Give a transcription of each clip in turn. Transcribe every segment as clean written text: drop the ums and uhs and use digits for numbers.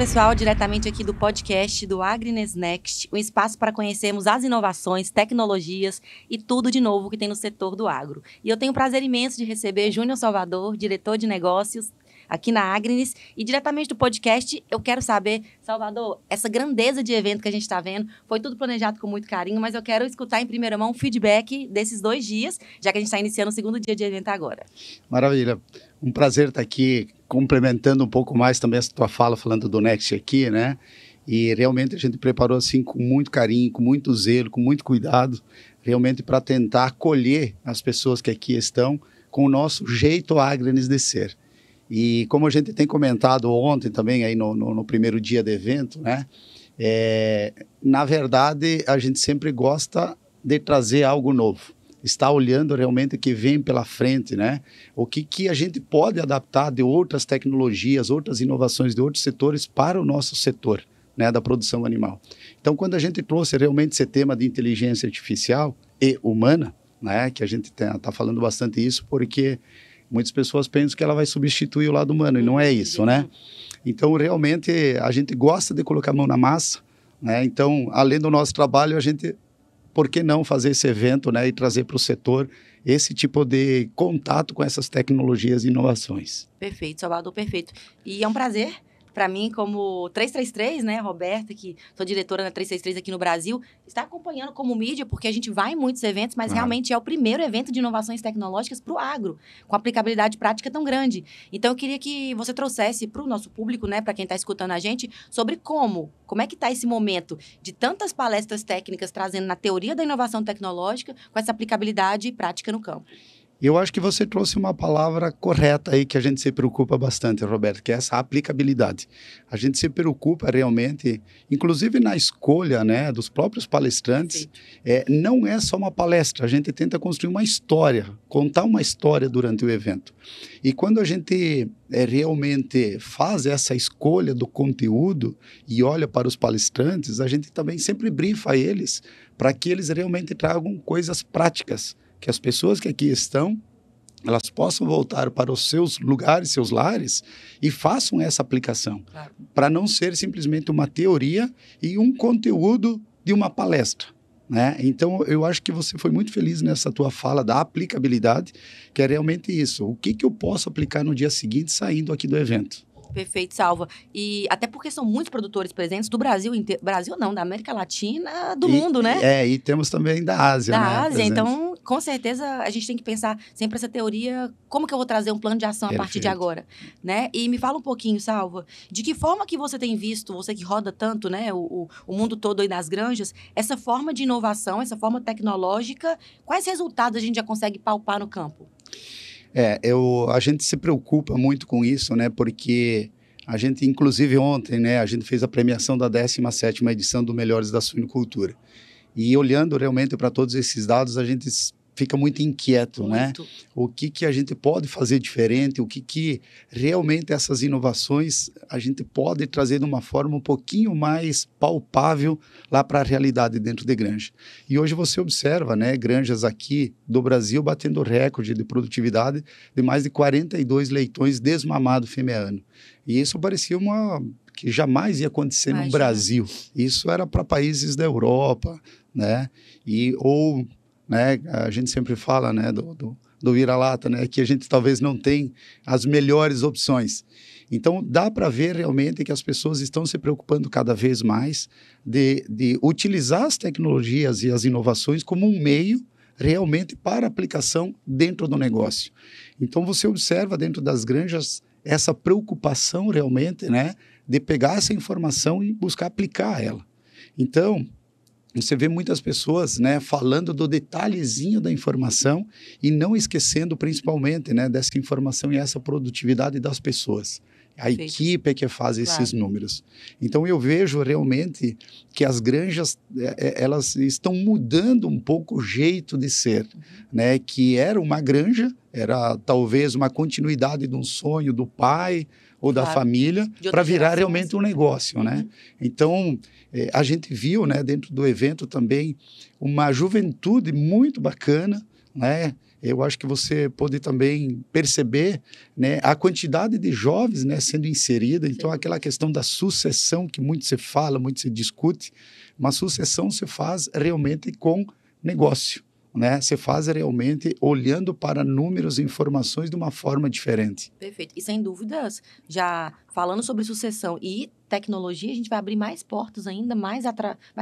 pessoal, diretamente aqui do podcast do Agrinews Next, um espaço para conhecermos as inovações, tecnologias e tudo de novo que tem no setor do agro. E eu tenho o prazer imenso de receber Júnior Salvador, diretor de negócios aqui na Agrinews, e diretamente do podcast eu quero saber, Salvador, essa grandeza de evento que a gente está vendo, foi tudo planejado com muito carinho, mas eu quero escutar em primeira mão um feedback desses 2 dias, já que a gente está iniciando o 2º dia de evento agora. Maravilha, um prazer estar aqui, complementando um pouco mais também essa tua fala, falando do Next aqui, né? E realmente a gente preparou assim com muito carinho, com muito zelo, com muito cuidado, realmente para tentar acolher as pessoas que aqui estão com o nosso jeito Agrinews de ser. E como a gente tem comentado ontem também aí no primeiro dia do evento, né? Na verdade, a gente sempre gosta de trazer algo novo. Está olhando realmente o que vem pela frente, né? O que a gente pode adaptar de outras tecnologias, outras inovações de outros setores para o nosso setor, né, da produção animal. Então, quando a gente trouxe realmente esse tema de inteligência artificial e humana, né, que a gente está falando bastante isso, porque muitas pessoas pensam que ela vai substituir o lado humano, e não é isso, né? Então, realmente, a gente gosta de colocar a mão na massa, né? Então, além do nosso trabalho, a gente, por que não fazer esse evento, né, e trazer para o setor esse tipo de contato com essas tecnologias e inovações. Perfeito, Salvador, perfeito. E é um prazer para mim, como 333, né, Roberta, que sou diretora na 333 aqui no Brasil, está acompanhando como mídia, porque a gente vai em muitos eventos, mas realmente é o primeiro evento de inovações tecnológicas para o agro, com aplicabilidade prática tão grande. Então, eu queria que você trouxesse para o nosso público, né, para quem está escutando a gente, sobre como é que está esse momento de tantas palestras técnicas trazendo na teoria da inovação tecnológica com essa aplicabilidade prática no campo. Eu acho que você trouxe uma palavra correta aí que a gente se preocupa bastante, Roberto, que é essa aplicabilidade. A gente se preocupa realmente, inclusive na escolha, né, dos próprios palestrantes, não é só uma palestra, a gente tenta construir uma história, contar uma história durante o evento. E quando a gente realmente faz essa escolha do conteúdo e olha para os palestrantes, a gente também sempre brifa eles para que eles realmente tragam coisas práticas, que as pessoas que aqui estão, elas possam voltar para os seus lugares, seus lares, e façam essa aplicação, para não ser simplesmente uma teoria e um conteúdo de uma palestra, né? Então, eu acho que você foi muito feliz nessa tua fala da aplicabilidade, que é realmente isso. O que eu posso aplicar no dia seguinte saindo aqui do evento? Perfeito, Salva. E até porque são muitos produtores presentes do Brasil inteiro. Brasil não, da América Latina, do mundo, né? E temos também da Ásia, né? Da Ásia, então, com certeza, a gente tem que pensar sempre essa teoria, como que eu vou trazer um plano de ação a partir de agora, né? E me fala um pouquinho, Salva, de que forma que você tem visto, você que roda tanto, né, o mundo todo aí das granjas, essa forma de inovação, essa forma tecnológica, quais resultados a gente já consegue palpar no campo? A gente se preocupa muito com isso, né? Porque a gente, inclusive ontem, né, a gente fez a premiação da 17ª edição do Melhores da Suinocultura. E olhando realmente para todos esses dados, a gente fica muito inquieto, né? O que a gente pode fazer diferente, o que realmente essas inovações a gente pode trazer de uma forma um pouquinho mais palpável lá para a realidade dentro de granja. E hoje você observa, né, granjas aqui do Brasil batendo recorde de produtividade de mais de 42 leitões desmamados fêmea-ano. E isso parecia que jamais ia acontecer no Brasil. Isso era para países da Europa, né? Né, a gente sempre fala, né, do vira-lata, né, que a gente talvez não tem as melhores opções. Então, dá para ver realmente que as pessoas estão se preocupando cada vez mais de utilizar as tecnologias e as inovações como um meio realmente para aplicação dentro do negócio. Então, você observa dentro das granjas essa preocupação realmente, né, de pegar essa informação e buscar aplicar ela. Então, você vê muitas pessoas, né, falando do detalhezinho da informação e não esquecendo principalmente, né, dessa informação e essa produtividade das pessoas. A equipe é que faz esses números. Então, eu vejo realmente que as granjas, elas estão mudando um pouco o jeito de ser, né? Que era uma granja, era talvez uma continuidade de um sonho do pai ou da família para virar realmente um negócio, né? Então, a gente viu, né, dentro do evento também uma juventude muito bacana, né? eu acho que você pode também perceber, né, a quantidade de jovens, né, sendo inserida. Então, aquela questão da sucessão que muito se fala, muito se discute, uma sucessão se faz realmente com negócio, né? Você faz realmente olhando para números e informações de uma forma diferente. Perfeito. E sem dúvidas, já falando sobre sucessão e tecnologia, a gente vai abrir mais portas ainda, vai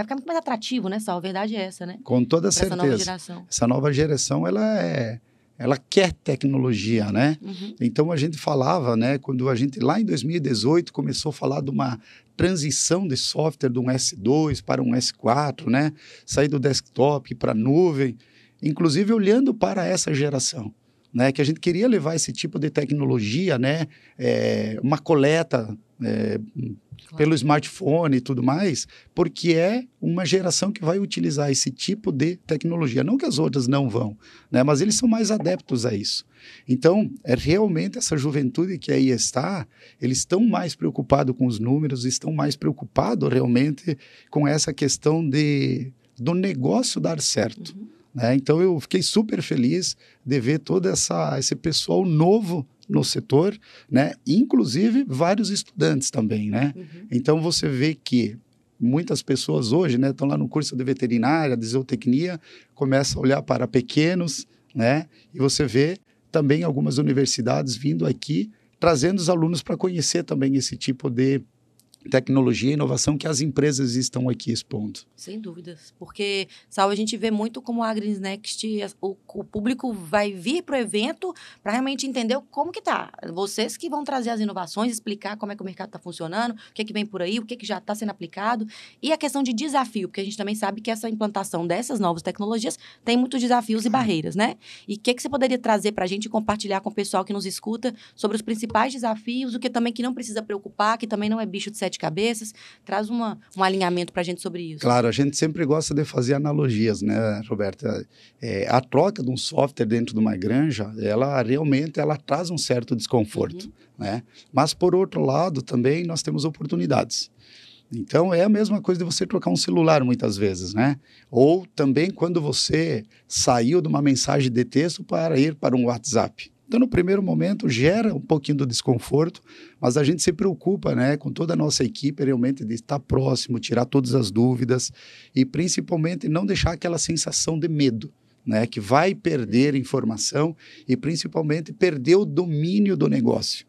ficar muito mais atrativo, né, Sal? A verdade é essa, né? Com toda Pra essa nova certeza. geração. Essa nova geração, ela quer tecnologia, né? Uhum. Então, a gente falava, né, quando a gente, lá em 2018, começou a falar de uma transição de software de um S2 para um S4, né? Sair do desktop para a nuvem, inclusive olhando para essa geração, né? Que a gente queria levar esse tipo de tecnologia, né? Uma coleta pelo smartphone e tudo mais, porque é uma geração que vai utilizar esse tipo de tecnologia. Não que as outras não vão, né? Mas eles são mais adeptos a isso. Então, realmente essa juventude que aí está, eles estão mais preocupados com os números, estão mais preocupados realmente com essa questão do negócio dar certo. Uhum. Né? Então, eu fiquei super feliz de ver todo esse pessoal novo no setor, né? Inclusive vários estudantes também, né? Uhum. Então, você vê que muitas pessoas hoje, né, estão lá no curso de veterinária, de zootecnia, começam a olhar para pequenos, né? E você vê também algumas universidades vindo aqui, trazendo os alunos para conhecer também esse tipo de tecnologia e inovação que as empresas estão aqui expondo. Sem dúvidas, porque, Sal, a gente vê muito como a Agris Next, o público vai vir para o evento para realmente entender como que tá. Vocês que vão trazer as inovações, explicar como é que o mercado está funcionando, o que vem por aí, o que já está sendo aplicado, e a questão de desafio, porque a gente também sabe que essa implantação dessas novas tecnologias tem muitos desafios e barreiras, né? E o que você poderia trazer para a gente e compartilhar com o pessoal que nos escuta sobre os principais desafios, o que também que não precisa preocupar, que também não é bicho de sete cabeças? Traz um alinhamento para a gente sobre isso. Claro, a gente sempre gosta de fazer analogias, né, Roberta? A troca de um software dentro de uma granja, ela realmente traz um certo desconforto, né? Mas, por outro lado, também nós temos oportunidades. Então, é a mesma coisa de você trocar um celular muitas vezes, né? Ou também quando você saiu de uma mensagem de texto para ir para um WhatsApp. Então, no primeiro momento, gera um pouquinho do desconforto, mas a gente se preocupa, né, com toda a nossa equipe, realmente, de estar próximo, tirar todas as dúvidas e, principalmente, não deixar aquela sensação de medo, né, que vai perder informação e, principalmente, perder o domínio do negócio.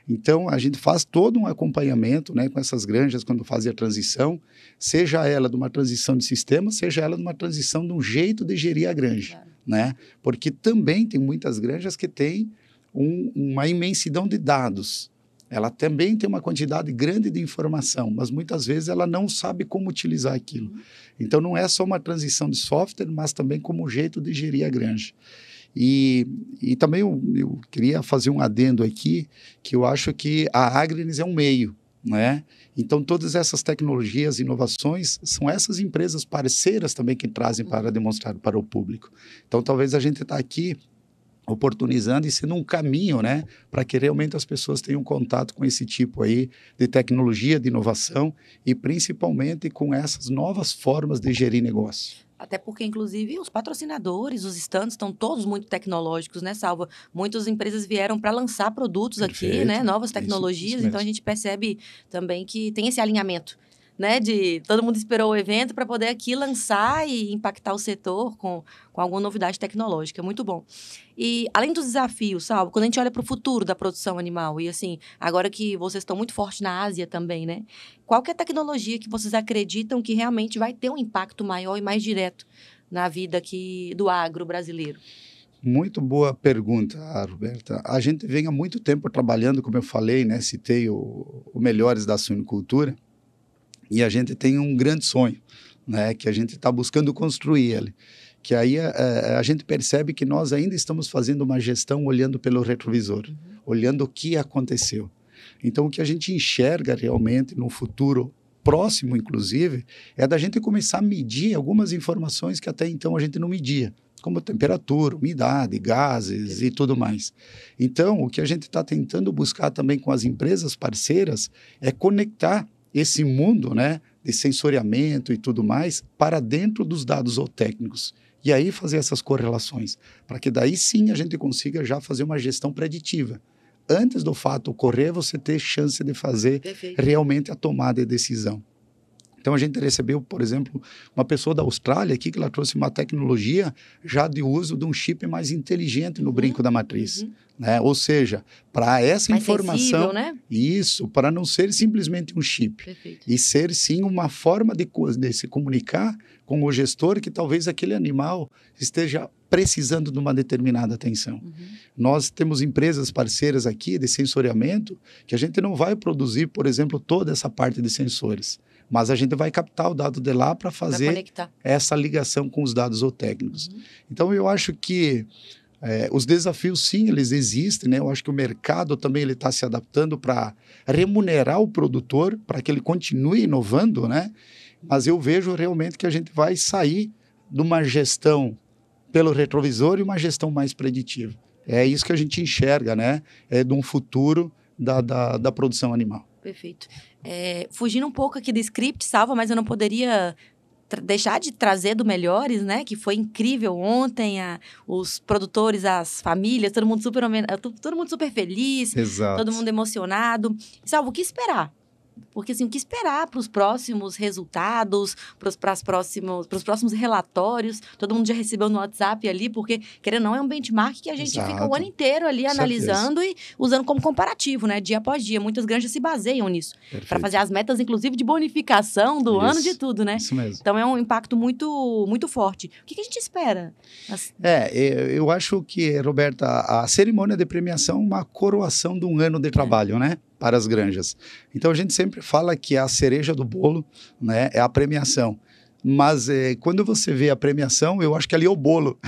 Então, a gente faz todo um acompanhamento, né, com essas granjas quando fazem a transição, seja ela de uma transição de sistema, seja ela de uma transição de um jeito de gerir a granja. Claro. Né? Porque também tem muitas granjas que têm uma imensidão de dados. Ela também tem uma quantidade grande de informação, mas muitas vezes ela não sabe como utilizar aquilo. Então, não é só uma transição de software, mas também como jeito de gerir a granja. E também eu queria fazer um adendo aqui, que eu acho que a Agrinis é um meio, né? Então, todas essas tecnologias, inovações, são essas empresas parceiras também que trazem para demonstrar para o público. Então, talvez a gente está aqui oportunizando e sendo um caminho, né, para que realmente as pessoas tenham contato com esse tipo aí de tecnologia, de inovação e principalmente com essas novas formas de gerir negócio. Até porque, inclusive, os patrocinadores, os stands estão todos muito tecnológicos, né, Salva? Muitas empresas vieram para lançar produtos Perfeito. Aqui, né? Novas tecnologias. Isso então, a gente percebe também que tem esse alinhamento, né? De todo mundo esperou o evento para poder aqui lançar e impactar o setor com alguma novidade tecnológica. Muito bom. E, além dos desafios, Salvo, quando a gente olha para o futuro da produção animal, e assim, agora que vocês estão muito fortes na Ásia também, né? Qual que é a tecnologia que vocês acreditam que realmente vai ter um impacto maior e mais direto na vida aqui do agro brasileiro? Muito boa pergunta, Roberta. A gente vem há muito tempo trabalhando, como eu falei, né? Citei o Melhores da Suinocultura, e a gente tem um grande sonho, né? Que a gente está buscando construir ele. Que aí a gente percebe que nós ainda estamos fazendo uma gestão olhando pelo retrovisor, olhando o que aconteceu. Então, o que a gente enxerga realmente no futuro próximo, inclusive, é da gente começar a medir algumas informações que até então a gente não media, como temperatura, umidade, gases e tudo mais. Então, o que a gente está tentando buscar também com as empresas parceiras é conectar esse mundo, né, de sensoriamento e tudo mais para dentro dos dados zootécnicos, E aí fazer essas correlações, para que daí sim a gente consiga já fazer uma gestão preditiva. Antes do fato ocorrer, você ter chance de fazer realmente a tomada de decisão. Então, a gente recebeu, por exemplo, uma pessoa da Austrália aqui que ela trouxe uma tecnologia já de uso de um chip mais inteligente no brinco da matriz. Né? Ou seja, para essa mais informação... sensível, né? Isso, para não ser simplesmente um chip. Perfeito. E ser, sim, uma forma de se comunicar com o gestor que talvez aquele animal esteja precisando de uma determinada atenção. Nós temos empresas parceiras aqui de sensoriamento que a gente não vai produzir, por exemplo, toda essa parte de sensores. Mas a gente vai captar o dado de lá para fazer essa ligação com os dados zootécnicos. Então, eu acho que os desafios, sim, eles existem, né? Eu acho que o mercado também está se adaptando para remunerar o produtor, para que ele continue inovando, né? Mas eu vejo realmente que a gente vai sair de uma gestão pelo retrovisor e uma gestão mais preditiva. É isso que a gente enxerga, né? É de um futuro da produção animal. Perfeito. Fugindo um pouco aqui do script, Salva, mas eu não poderia deixar de trazer do Melhores, né? Que foi incrível ontem, os produtores, as famílias, todo mundo super feliz, Exato. Todo mundo emocionado. Salva, o que esperar? Porque, assim, o que esperar para os próximos resultados, para os próximos relatórios? Todo mundo já recebeu no WhatsApp ali, porque, querendo ou não, é um benchmark que a gente fica o ano inteiro ali analisando e usando como comparativo, né? Dia após dia. Muitas granjas se baseiam nisso. Para fazer as metas, inclusive, de bonificação do ano, de tudo, né? Isso mesmo. Então, é um impacto muito, muito forte. O que a gente espera? Eu acho que, Roberta, a cerimônia de premiação é uma coroação de um ano de trabalho, né? Para as granjas. Então, a gente sempre fala que a cereja do bolo, né, é a premiação. Mas quando você vê a premiação, eu acho que ali é o bolo,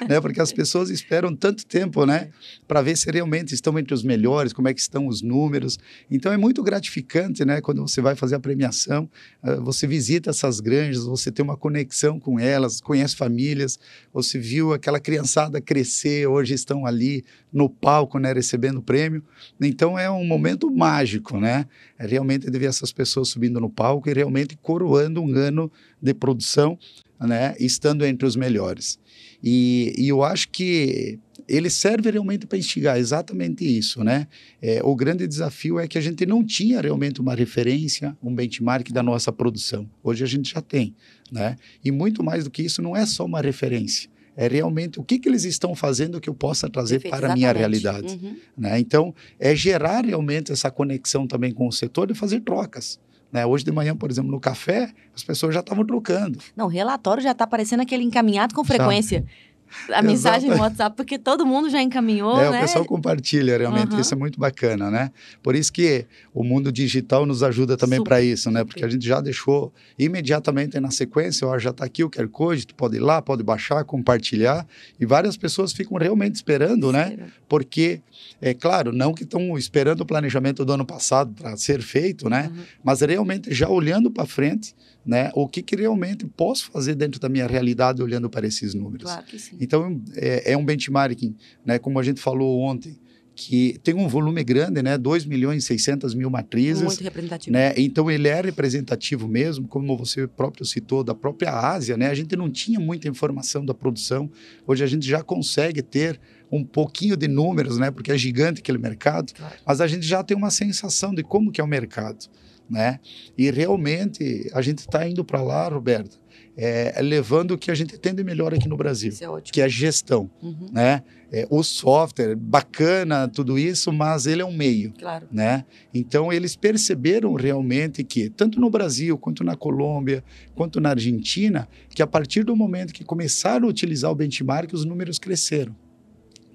né? Porque as pessoas esperam tanto tempo, né? Para ver se realmente estão entre os melhores, como é que estão os números. Então, é muito gratificante, né? Quando você vai fazer a premiação, você visita essas granjas, você tem uma conexão com elas, conhece famílias, você viu aquela criançada crescer, hoje estão ali no palco, né? Recebendo o prêmio. Então, é um momento mágico, né? Realmente de ver essas pessoas subindo no palco e realmente coroando um ano de produção, né, estando entre os melhores. E eu acho que ele serve realmente para instigar exatamente isso, né? O grande desafio é que a gente não tinha realmente uma referência, um benchmark da nossa produção. Hoje a gente já tem, né? E muito mais do que isso, não é só uma referência. É realmente o que eles estão fazendo que eu possa trazer para a minha realidade. Né? Então, é gerar realmente essa conexão também com o setor e fazer trocas. Né? Hoje de manhã, por exemplo, no café, as pessoas já estavam trocando. Não, o relatório já está aparecendo aquele encaminhado com frequência. A mensagem no WhatsApp, porque todo mundo já encaminhou, né? O pessoal compartilha, realmente, isso é muito bacana, né? Por isso que o mundo digital nos ajuda também para isso, né? Porque a gente já deixou imediatamente na sequência, ó, já está aqui o QR Code, tu pode ir lá, pode baixar, compartilhar, e várias pessoas ficam realmente esperando, né? Porque, é claro, não que estão esperando o planejamento do ano passado para ser feito, né? Mas realmente já olhando para frente, né? O que realmente posso fazer dentro da minha realidade olhando para esses números. Claro que sim. Então, é um benchmarking, né? Como a gente falou ontem, que tem um volume grande, né? 2.600.000 matrizes. Muito representativo. Né? Então, ele é representativo mesmo, como você próprio citou, da própria Ásia, né? A gente não tinha muita informação da produção. Hoje a gente já consegue ter um pouquinho de números, né? Porque é gigante aquele mercado, mas a gente já tem uma sensação de como que é o mercado, né? E realmente a gente está indo para lá, Roberto, levando o que a gente tem de melhor aqui no Brasil, que é a gestão, né? O software, bacana, tudo isso, mas ele é um meio, né? Então, eles perceberam realmente que, tanto no Brasil, quanto na Colômbia, quanto na Argentina, que a partir do momento que começaram a utilizar o benchmark, os números cresceram.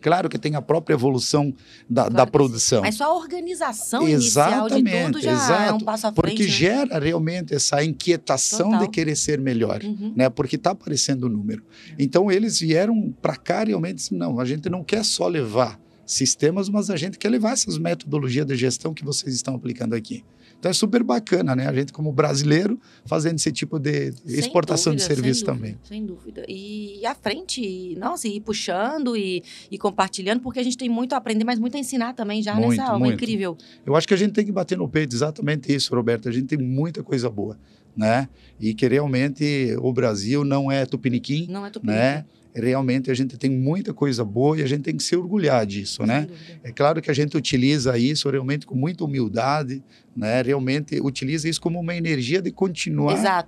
Claro que tem a própria evolução da produção. Mas só a organização inicial de tudo já é um passo à frente. Porque gera realmente essa inquietação de querer ser melhor, né? Porque está aparecendo o número. Então, eles vieram para cá realmente e disseram, não, a gente não quer só levar sistemas, mas a gente quer levar essas metodologias de gestão que vocês estão aplicando aqui. Então é super bacana, né? A gente como brasileiro fazendo esse tipo de exportação de serviço também. Sem dúvida. E à frente, nossa, e puxando e compartilhando, porque a gente tem muito a aprender, mas muito a ensinar também já nessa aula. Incrível. Eu acho que a gente tem que bater no peito exatamente isso, Roberto. A gente tem muita coisa boa, né? E que realmente o Brasil não é tupiniquim, né? Realmente a gente tem muita coisa boa e a gente tem que se orgulhar disso, né? É claro que a gente utiliza isso realmente com muita humildade, né? Realmente utiliza isso como uma energia de continuar,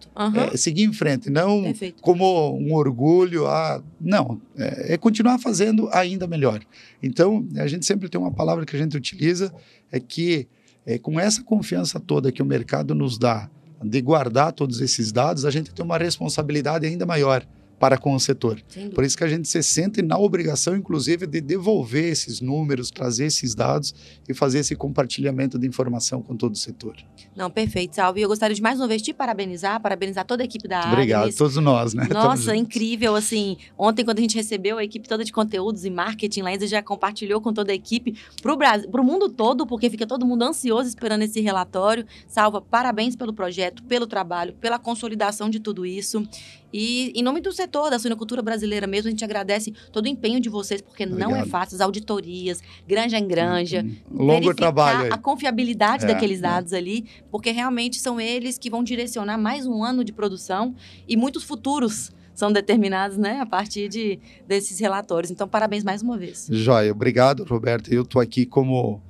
seguir em frente, não como um orgulho, não, é continuar fazendo ainda melhor. Então, a gente sempre tem uma palavra que a gente utiliza, é que com essa confiança toda que o mercado nos dá de guardar todos esses dados, a gente tem uma responsabilidade ainda maior para com o setor. Por isso que a gente se sente na obrigação, inclusive, de devolver esses números, trazer esses dados e fazer esse compartilhamento de informação com todo o setor. Não, perfeito, Salvo. E eu gostaria de mais uma vez te parabenizar toda a equipe da Agnes. Obrigado, todos nós, né? Nossa, incrível, assim, ontem quando a gente recebeu a equipe toda de conteúdos e marketing, Laísa já compartilhou com toda a equipe para o mundo todo, porque fica todo mundo ansioso esperando esse relatório. Salva, parabéns pelo projeto, pelo trabalho, pela consolidação de tudo isso. E em nome do setor da suinocultura brasileira mesmo, a gente agradece todo o empenho de vocês, porque não é fácil, as auditorias, granja em granja, longo trabalho, a confiabilidade daqueles dados ali, porque realmente são eles que vão direcionar mais um ano de produção e muitos futuros são determinados, né, a partir desses relatórios. Então, parabéns mais uma vez. Joia, obrigado, Roberto. Eu estou aqui como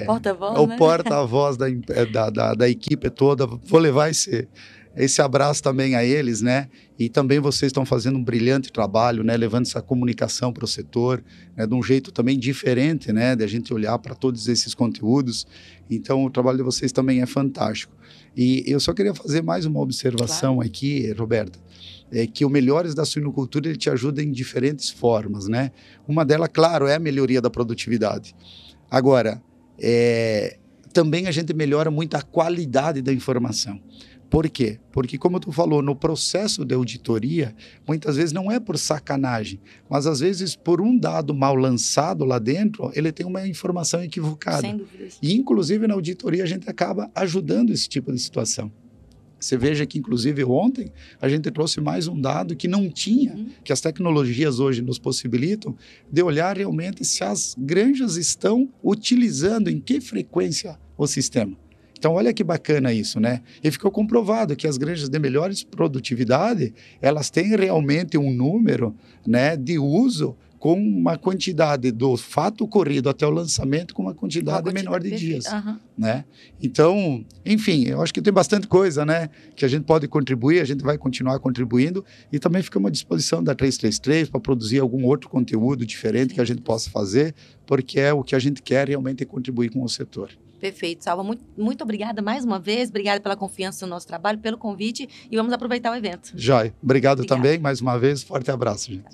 porta-voz, o porta-voz da equipe toda. Vou levar esse abraço também a eles, né? E também vocês estão fazendo um brilhante trabalho, né? Levando essa comunicação para o setor, né? De um jeito também diferente, né? De a gente olhar para todos esses conteúdos. Então, o trabalho de vocês também é fantástico. E eu só queria fazer mais uma observação aqui, Roberta, que o Melhores da Suinocultura ele te ajuda em diferentes formas, né? Uma delas, claro, é a melhoria da produtividade. Agora, também a gente melhora muito a qualidade da informação. Por quê? Porque, como tu falou, no processo de auditoria, muitas vezes não é por sacanagem, mas às vezes por um dado mal lançado lá dentro, ele tem uma informação equivocada. Sem dúvida. E, inclusive, na auditoria, a gente acaba ajudando esse tipo de situação. Você veja que, inclusive, ontem, a gente trouxe mais um dado que não tinha, que as tecnologias hoje nos possibilitam, de olhar realmente se as granjas estão utilizando em que frequência o sistema. Então, olha que bacana isso, né? E ficou comprovado que as granjas de melhores produtividade, elas têm realmente um número, né, de uso com uma quantidade do fato ocorrido até o lançamento com uma quantidade menor de dias, né? Então, enfim, eu acho que tem bastante coisa, né, que a gente pode contribuir, a gente vai continuar contribuindo e também ficamos à disposição da 333 para produzir algum outro conteúdo diferente que a gente possa fazer, porque o que a gente quer realmente é contribuir com o setor. Perfeito, Salva. Muito obrigada mais uma vez. Obrigada pela confiança no nosso trabalho, pelo convite e vamos aproveitar o evento. Joia. Obrigado também, mais uma vez. Forte abraço, gente.